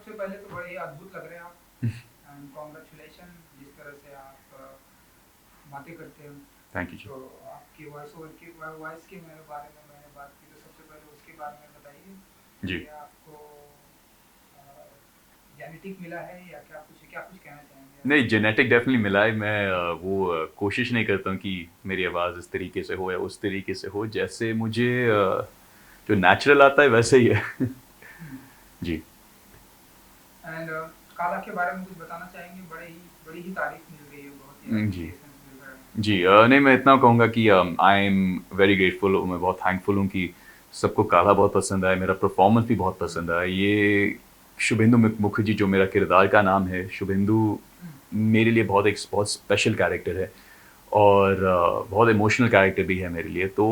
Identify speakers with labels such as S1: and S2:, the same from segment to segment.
S1: सबसे पहले तो बड़े ही अद्भुत लग रहे हैं आप एंड कॉन्ग्रेचुलेशन जिस तरह से आप बातें करते हो।
S2: थैंक यू जी।
S1: तो आपकी वॉइस के मेरे बारे में मैंने बात की तो सबसे पहले उसके बारे में बताइए
S2: जी।
S1: कि आपको जेनेटिक मिला है या क्या कुछ कहना चाहेंगे आप?
S2: नहीं, जेनेटिक डेफिनेटली मिला है। मैं कोशिश नहीं करता हूँ कि मेरी आवाज़ इस तरीके से हो या उस तरीके से हो, जैसे मुझे जो नेचुरल आता है वैसे ही है। जी।
S1: एंड काला के बारे में कुछ बताना चाहेंगे? बड़ी ही तारीफ मिल रही है, बहुत ही
S2: जी।
S1: अप्रिसिएशन मिल रहा है।
S2: जी, नहीं मैं इतना कहूँगा कि आई एम वेरी ग्रेटफुल, मैं बहुत थैंकफुल हूँ कि सबको काला बहुत पसंद आया, मेरा परफॉर्मेंस भी बहुत पसंद आया। ये शुभेंदु मुखर्जी जो मेरा किरदार का नाम है, शुभेंदु मेरे लिए बहुत स्पेशल कैरेक्टर है और बहुत इमोशनल कैरेक्टर भी है मेरे लिए। तो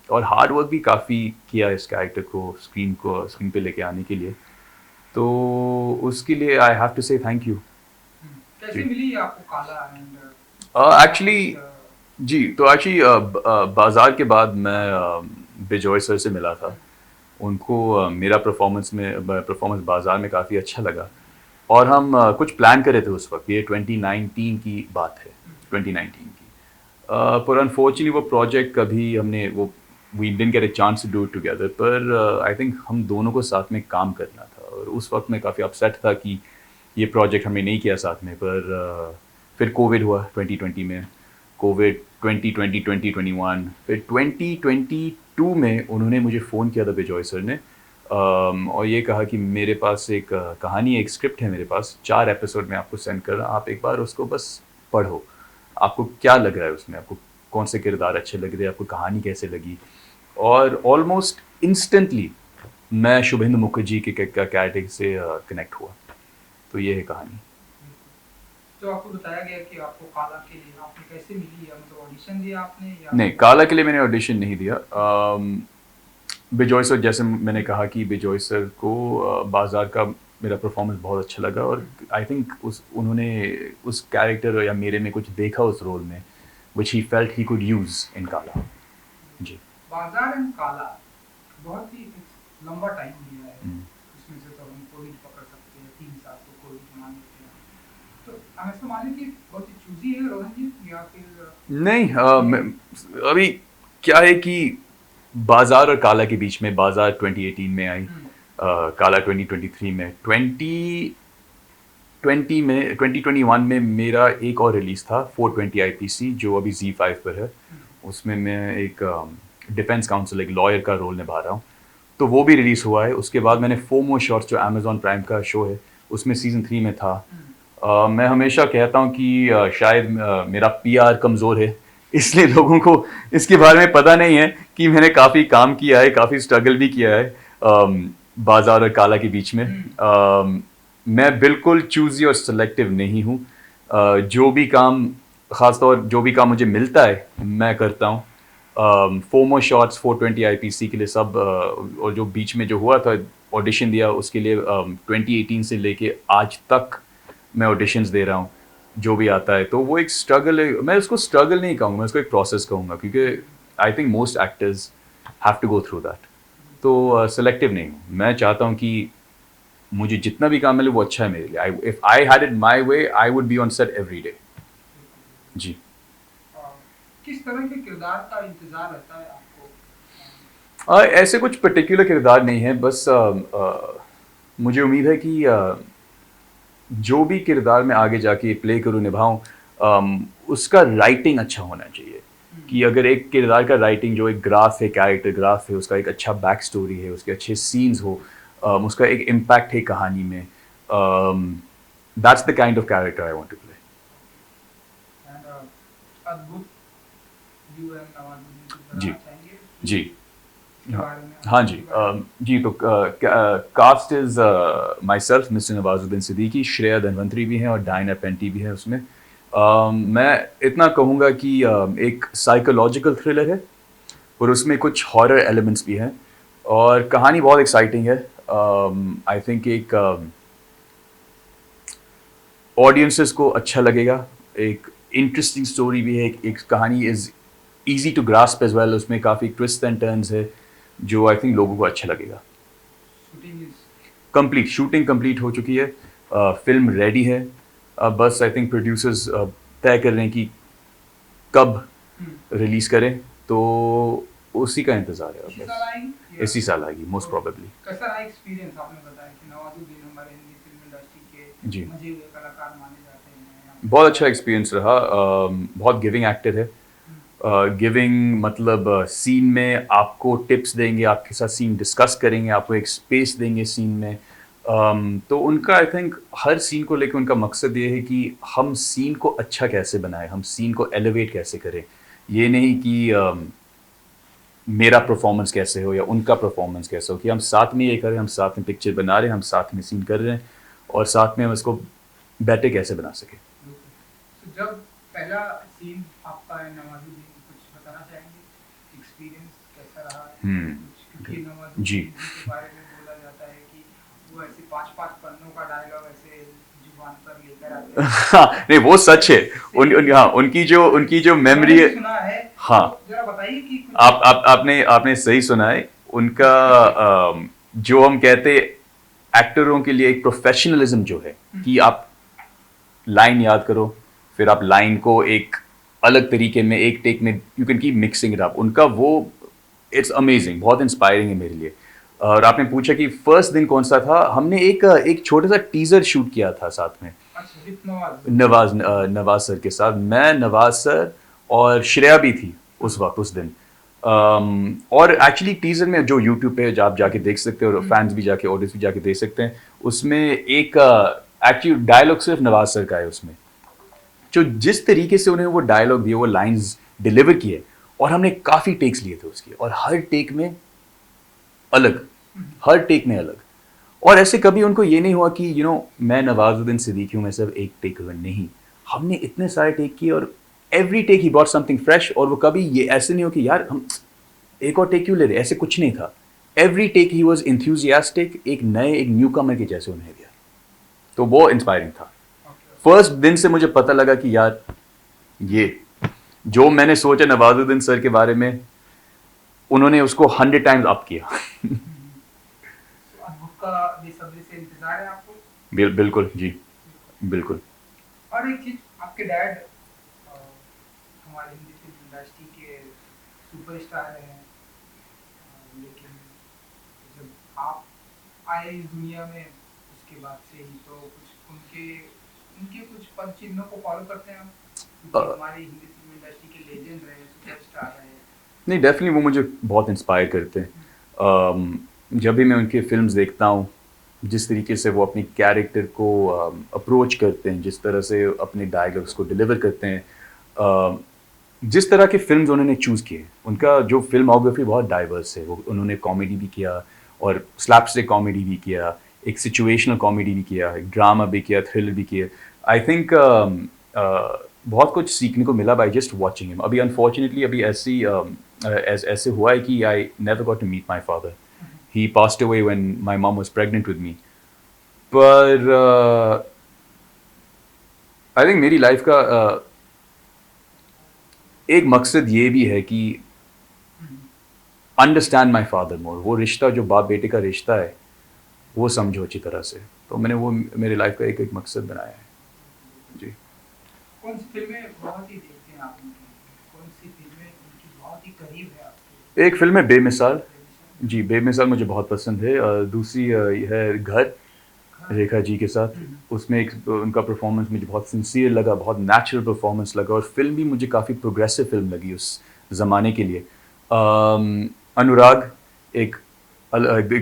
S2: और हार्ड वर्क भी काफ़ी किया इस कैरेक्टर को स्क्रीन पे लेके आने के लिए। तो उसके लिए आई हैव टू से थैंक यू।
S1: कैसे
S2: जी।
S1: मिली आपको काला एंड क्या
S2: एक्चुअली
S1: कुछ
S2: जी, तो एक्चुअली बाज़ार के बाद मैं बिजॉय सर से मिला था। उनको मेरा परफॉर्मेंस बाज़ार में काफ़ी अच्छा लगा और हम कुछ प्लान कर रहे थे उस वक़्त, ये 2019 की बात है, 2019 की। पर अनफॉर्चुनेटली वो प्रोजेक्ट कभी हमने वो we didn't get a chance to do it together, पर आई थिंक हम दोनों को साथ में काम करना था और उस वक़्त मैं काफ़ी अपसेट था कि ये प्रोजेक्ट हमने नहीं किया साथ में। पर फिर कोविड हुआ 2020 में, कोविड 2020, 2021, फिर 2022 में उन्होंने मुझे फ़ोन किया था बिजॉय सर ने, और ये कहा कि मेरे पास एक कहानी, एक स्क्रिप्ट है मेरे पास, 4 एपिसोड में आपको सेंड कर रहा हूँ, आप एक बार उसको बस पढ़ो। आपको क्या लग रहा है उसमें, आपको कौन से किरदार अच्छे लग रहे हैं, आपको कहानी कैसे लगी। और ऑलमोस्ट इंस्टेंटली मैं शुभेंदु मुखर्जी के कैरेक्टर से कनेक्ट हुआ। तो ये है कहानी।
S1: जो आपको बताया गया कि आपको काला के लिए आपने कैसे मिली, या मतलब ऑडिशन दिया आपने या
S2: नहीं,
S1: फिर
S2: काला के लिए मैंने ऑडिशन नहीं दिया। बिजॉय सर, जैसे मैंने कहा कि बिजॉय सर को बाजार का मेरा परफॉर्मेंस बहुत अच्छा लगा और आई थिंक उन्होंने उस कैरेक्टर या मेरे में कुछ देखा उस रोल में, which he felt he could use in Kaala. जी।
S1: बाजार एंड काला बहुत ही लंबा टाइम लिया है।
S2: हम्म।
S1: इसमें से तो हम कोविड पकड़ सकते हैं, 3 साल तो कोविड मान लेते हैं। तो हम ऐसा माने कि बहुत ही चूजी है रोहन जी, या फिर
S2: नहीं,
S1: इसमें
S2: अभी क्या है कि बाजार और काला के बीच में, बाजार 2018 में आई, काला 2023 में, 2021 में मेरा एक और रिलीज था 420 आईपीसी जो अभी Z5 पर है। उसमें मैं एक डिफेंस काउंसिल, एक लॉयर का रोल निभा रहा हूँ। तो वो भी रिलीज हुआ है। उसके बाद मैंने फोमो शॉर्ट्स जो अमेजॉन प्राइम का शो है उसमें सीजन 3 में था। मैं हमेशा कहता हूँ कि शायद मेरा पीआर कमज़ोर है, इसलिए लोगों को इसके बारे में पता नहीं है कि मैंने काफ़ी काम किया है, काफ़ी स्ट्रगल भी किया है बाजार और काला के बीच में। मैं बिल्कुल चूजी और सेलेक्टिव नहीं हूँ। जो भी काम, ख़ासतौर जो भी काम मुझे मिलता है मैं करता हूँ। फोमो शॉट्स 420 आईपीसी के लिए सब और जो बीच में जो हुआ था, ऑडिशन दिया उसके लिए 2018 से लेके आज तक मैं ऑडिशंस दे रहा हूँ जो भी आता है। तो वो एक स्ट्रगल है, मैं उसको स्ट्रगल नहीं कहूँगा, मैं उसको एक प्रोसेस कहूँगा, क्योंकि I think most actors have to go through that. तो सेलेक्टिव नहीं हूँ, मैं चाहता हूँ कि मुझे जितना भी काम मिले वो अच्छा है मेरे लिए। If I had it my way I would be on set every day. जी।
S1: किस तरह के किरदार का इंतजार रहता है आपको?
S2: ऐसे कुछ पर्टिकुलर किरदार नहीं है, बस मुझे उम्मीद है कि जो भी किरदार मैं आगे जाके प्ले करूँ, निभाऊँ, उसका राइटिंग अच्छा होना चाहिए। कि अगर एक किरदार का राइटिंग, जो एक ग्राफ है, कैरेक्टर ग्राफ है, उसका एक अच्छा बैक स्टोरी है, उसके अच्छे सीन्स हो, उसका एक इम्पैक्ट है कहानी में, that's the kind of character I want to play.
S1: And अद्भुत यू एंड नवाजुद्दीन कुछ
S2: जी।
S1: बताना चाहेंगे कि
S2: जी।
S1: इसके
S2: हाँ।
S1: बारे में,
S2: हाँ
S1: अद्भुत
S2: जी।
S1: के बारे में?
S2: जी, तो cast is myself, mister Nawazuddin Siddiqui, Shreya Dhanvantari भी हैं और डायना पेंटी भी है उसमें। मैं इतना कहूँगा कि एक साइकोलॉजिकल थ्रिलर है और उसमें कुछ हॉरर एलिमेंट्स भी हैं और कहानी बहुत एक्साइटिंग है। आई थिंक एक ऑडियंसेस को अच्छा लगेगा। एक इंटरेस्टिंग स्टोरी भी है, एक कहानी is easy to grasp as well, उसमें काफ़ी ट्विस्ट एंड टर्न्स है जो आई थिंक लोगों को अच्छा लगेगा।
S1: Shooting is
S2: complete shooting complete हो चुकी है, फिल्म रेडी है। अब बस आई थिंक प्रोड्यूसर्स तय कर रहे हैं कि कब रिलीज करें, तो उसी का इंतजार है अब
S1: इसी
S2: बस।
S1: साल आएगी
S2: इसी साल आएगी मोस्ट प्रोबेबली।
S1: कैसा रहा एक्सपीरियंस? आपने बताया कि नवाजुद्दीन हमारे हिंदी फिल्म इंडस्ट्री के
S2: जी,
S1: मजे हुए कलाकार माने जाते हैं।
S2: बहुत अच्छा एक्सपीरियंस रहा। बहुत गिविंग एक्टर है। गिविंग मतलब सीन में आपको टिप्स देंगे, आपके साथ सीन डिस्कस करेंगे, आपको एक स्पेस देंगे सीन में। तो उनका आई थिंक हर सीन को लेकर उनका मकसद ये है कि हम सीन को अच्छा कैसे बनाएं, हम सीन को एलिवेट कैसे करें। ये नहीं कि मेरा परफॉर्मेंस कैसे हो या उनका परफॉर्मेंस कैसे हो, कि हम साथ में ये करें, हम साथ में पिक्चर बना रहे हैं, हम साथ में सीन कर रहे हैं और साथ में हम इसको बेटर कैसे बना सकें।
S1: तो जब पहला सीन आपका है नवाजुद्दीन, कुछ बताना चाहेंगे एक्सपीरियंस कैसा रहा है? कुछ क्योंकि नवाजुद्दीन
S2: जी।
S1: के बारे में बोला जाता है कि वो ऐसे 5-5 पन्नों का डायलॉग ऐसे जुबान पर लेकर आते हैं।
S2: हाँ, नहीं वो सच है। हाँ, उनकी जो मेमोरी
S1: मैंने
S2: है।
S1: भी सुना है,
S2: हाँ,
S1: तो जरा बताइए कि कुछ
S2: आपने सही सुना है। उनका जो हम कहते एक्टरों के लिए एक प्रोफेशनलिज्म जो है कि आप लाइन याद करो, फिर आप लाइन को एक अलग तरीके में एक टेक में you can keep mixing it up, उनका वो इट्स अमेजिंग, बहुत इंस्पायरिंग है मेरे लिए। और आपने पूछा कि फर्स्ट दिन कौन सा था, हमने एक छोटा सा टीजर शूट किया था साथ में
S1: अच्छा विद नवाज।
S2: नवाज सर के साथ। मैं, नवाज सर और श्रेया भी थी उस वक्त उस दिन। और एक्चुअली टीजर में जो यूट्यूब पे आप जाके देख सकते हो और फैंस भी जाके ऑडियंस भी जाके देख सकते हैं, उसमें एक एक्चुअली डायलॉग सिर्फ नवाज सर का है उसमें। जो जिस तरीके से उन्हें वो डायलॉग दिए, वो लाइंस डिलीवर किए, और हमने काफ़ी टेक्स लिए थे उसके, और हर टेक में अलग, हर टेक में अलग। और ऐसे कभी उनको ये नहीं हुआ कि मैं नवाजुद्दीन सिद्दीकी हूँ, मैं सिर्फ एक टेक करूँ, नहीं। हमने इतने सारे टेक किए और every take he brought something fresh. और वो कभी ये ऐसे नहीं हो कि यार हम एक और टेक क्यों ले रहे, ऐसे कुछ नहीं था। Every take he was enthusiastic, एक न्यू कमर के जैसे उन्हें दिया। तो वो इंस्पायरिंग था। फर्स्ट दिन से मुझे पता लगा कि यार ये जो मैंने सोचा नवाजुद्दीन सर के बारे में, उन्होंने उसको 100 टाइम्स अप किया।
S1: तो अनुभव का बेसब्री से इंतजार है आपको।
S2: बिल्कुल जी, बिल्कुल।
S1: और एक चीज, आपके डैड हमारे हिंदी फिल्म इंडस्ट्री के सुपरस्टार हैं, लेकिन जब आप आए इस दुनिया में उसके बाद से ही तो कुछ उनके उनके कुछ पद चिन्हों को फॉलो करते हैं आप? क्योंकि हमारे हिंदी फिल्म इंडस्ट्री के लेजेंड रहे, सुपरस्टार रहे।
S2: नहीं, डेफिनेटली वो मुझे बहुत इंस्पायर करते हैं। जब भी मैं उनकी फिल्म्स देखता हूँ, जिस तरीके से वो अपनी कैरेक्टर को अप्रोच करते हैं, जिस तरह से अपने डायलॉग्स को डिलीवर करते हैं, जिस तरह के फिल्म्स उन्होंने चूज़ किए, उनका जो फिल्मोग्राफी बहुत डाइवर्स है। वो उन्होंने कॉमेडी भी किया और स्लैपस्टिक कॉमेडी भी किया, एक सिचुएशनल कॉमेडी भी किया, एक ड्रामा भी किया, थ्रिलर भी किया। आई थिंक बहुत कुछ सीखने को मिला बाय जस्ट वॉचिंग हिम। अभी अनफॉर्चुनेटली अभी ऐसे हुआ है कि I never got to meet my father. He passed away when my mom was pregnant with me. पर आई थिंक मेरी लाइफ का एक मकसद ये भी है कि अंडरस्टैंड माई फादर मोर। वो रिश्ता जो बाप बेटे का रिश्ता है, वो समझो अच्छी तरह से। तो मैंने वो मेरी लाइफ का एक मकसद बनाया है जी।
S1: कौन सी फिल्में बहुत ही देखते हैं आप उनकी? कौन सी फिल्में उनकी बहुत ही करीब है आपके?
S2: एक फिल्म है बेमिसाल जी, बेमिसाल मुझे बहुत पसंद है। दूसरी है घर, रेखा जी के साथ। उसमें एक उनका परफॉर्मेंस मुझे बहुत सिंसियर लगा, बहुत नेचुरल परफॉर्मेंस लगा, और फिल्म भी मुझे काफ़ी प्रोग्रेसिव फिल्म लगी उस ज़माने के लिए। अनुराग एक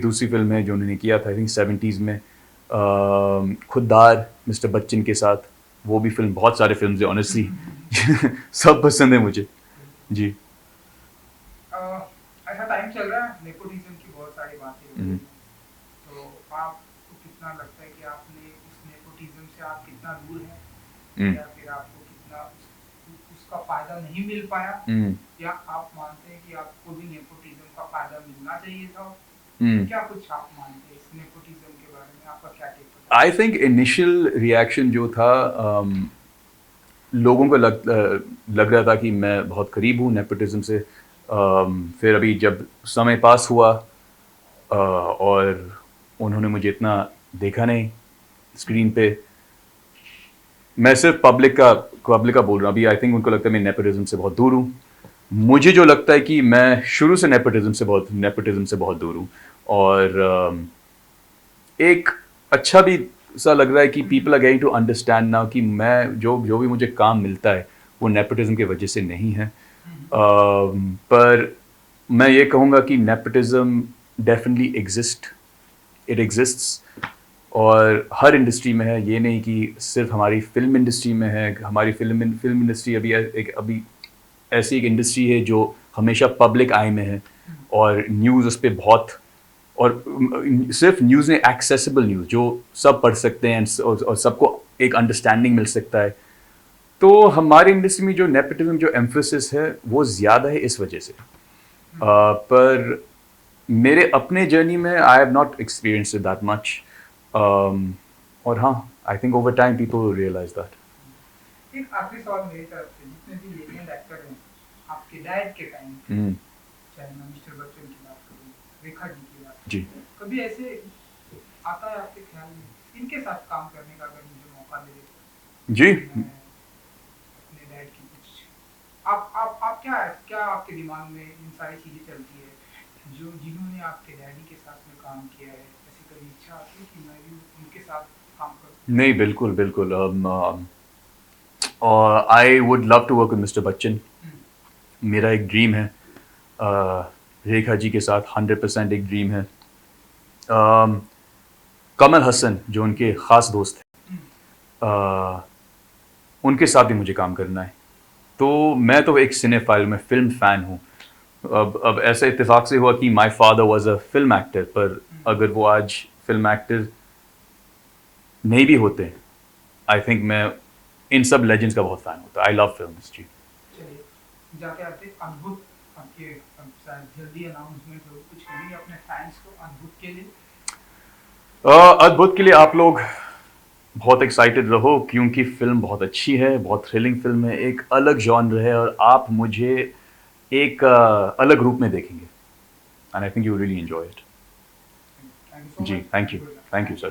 S2: दूसरी फिल्म है जो उन्होंने किया था आई थिंक 70s में। खुददार मिस्टर बच्चन के साथ, वो भी फिल्म, बहुत सारे फिल्म है ऑनेस्टली। सब पसंद है मुझे जी।
S1: ऐसा टाइम चल रहा है, नेपोटिज्म की बहुत सारी बातें हो रही हैं। तो आपको कितना लगता है कि आपने उस नेपोटिज्म से आप कितना दूर हैं, या फिर आपको कितना उसका फायदा नहीं मिल पाया, या आप मानते हैं कि आपको भी नेपोटिज्म का फायदा मिलना चाहिए था? क्या कुछ आप मानते हैं इस नेपोटिज्म के बारे में, आपका क्या टेक है?
S2: आई थिंक इनिशियल रिएक्शन जो था, लोगों को लग रहा था कि मैं बहुत करीब हूँ नेपोटिज्म से। फिर अभी जब समय पास हुआ और उन्होंने मुझे इतना देखा नहीं स्क्रीन पे। मैं सिर्फ पब्लिक का बोल रहा हूँ अभी। आई थिंक उनको लगता है मैं नेपोटिज्म से बहुत दूर हूँ। मुझे जो लगता है कि मैं शुरू से नेपोटिज्म से बहुत दूर हूँ। और एक अच्छा भी सा लग रहा है कि people are getting to understand now कि मैं जो जो भी मुझे काम मिलता है वो नेपोटिज्म की वजह से नहीं है। पर मैं ये कहूँगा कि नेपोटिज्म डेफिनेटली इट एग्जिस्ट्स और हर इंडस्ट्री में है। ये नहीं कि सिर्फ हमारी फिल्म इंडस्ट्री में है। हमारी फिल्म इंडस्ट्री अभी ऐसी एक इंडस्ट्री है जो हमेशा पब्लिक आई में है और न्यूज़ उस पर बहुत और सिर्फ न्यूज़ में एक्सेसिबल न्यूज़ जो सब पढ़ सकते हैं और सबको एक अंडरस्टैंडिंग मिल सकता है। तो हमारी इंडस्ट्री में जो नेपोटिज्म जो एम्फोसिस है वो ज़्यादा है इस वजह से। पर मेरे अपने जर्नी में I have not experience that much. और हाँ I think over time people realise that.
S1: एक आखिरी सवाल मेरी तरफ से, जितने भी लेजेंड एक्टर हैं आपके डैड के टाइम, चाहे मैं मिस्टर बच्चन की बात करूं, रेखा जी की बात करूं,
S2: जी
S1: कभी ऐसे आता है आपके ख्याल में इनके साथ काम करने का अगर मुझे मौका मिले
S2: जी
S1: मैं अपने डैड की कुछ आप क्या आपके दिमाग में इन सारी चीजें चलती है जो जिन्होंने आपके डैडी के साथ में काम किया है, ऐसी कभी इच्छा आती है कि मैं भी उनके साथ काम करूं?
S2: नहीं बिल्कुल बिल्कुल। और I would love to work with mister Bachchan. मेरा एक ड्रीम है रेखा जी के साथ 100% एक ड्रीम है। कमल हसन जो उनके ख़ास दोस्त हैं उनके साथ भी मुझे काम करना है। तो मैं तो एक सिनेफाइल में फ़िल्म फ़ैन हूँ। अब ऐसा इत्तेफाक से हुआ कि my father was a film actor. पर अगर वो आज फिल्म एक्टर नहीं भी होते आई थिंक मैं इन सब लेजेंड्स का बहुत फ़ैन होता। आई लव फिल्म्स जी।
S1: चलिए जाते आते अद्भुत आपके शायद जल्दी अनाउंसमेंट हो, कुछ कहेंगे अपने फैंस को अद्भुत के लिए?
S2: अद्भुत के लिए आप लोग बहुत एक्साइटेड रहो क्योंकि फिल्म बहुत अच्छी है, बहुत थ्रिलिंग फिल्म है, एक अलग जॉनर है और आप मुझे एक अलग रूप में देखेंगे and I think you really enjoy it.
S1: Thank you so
S2: जी
S1: मच।
S2: Thank you sir.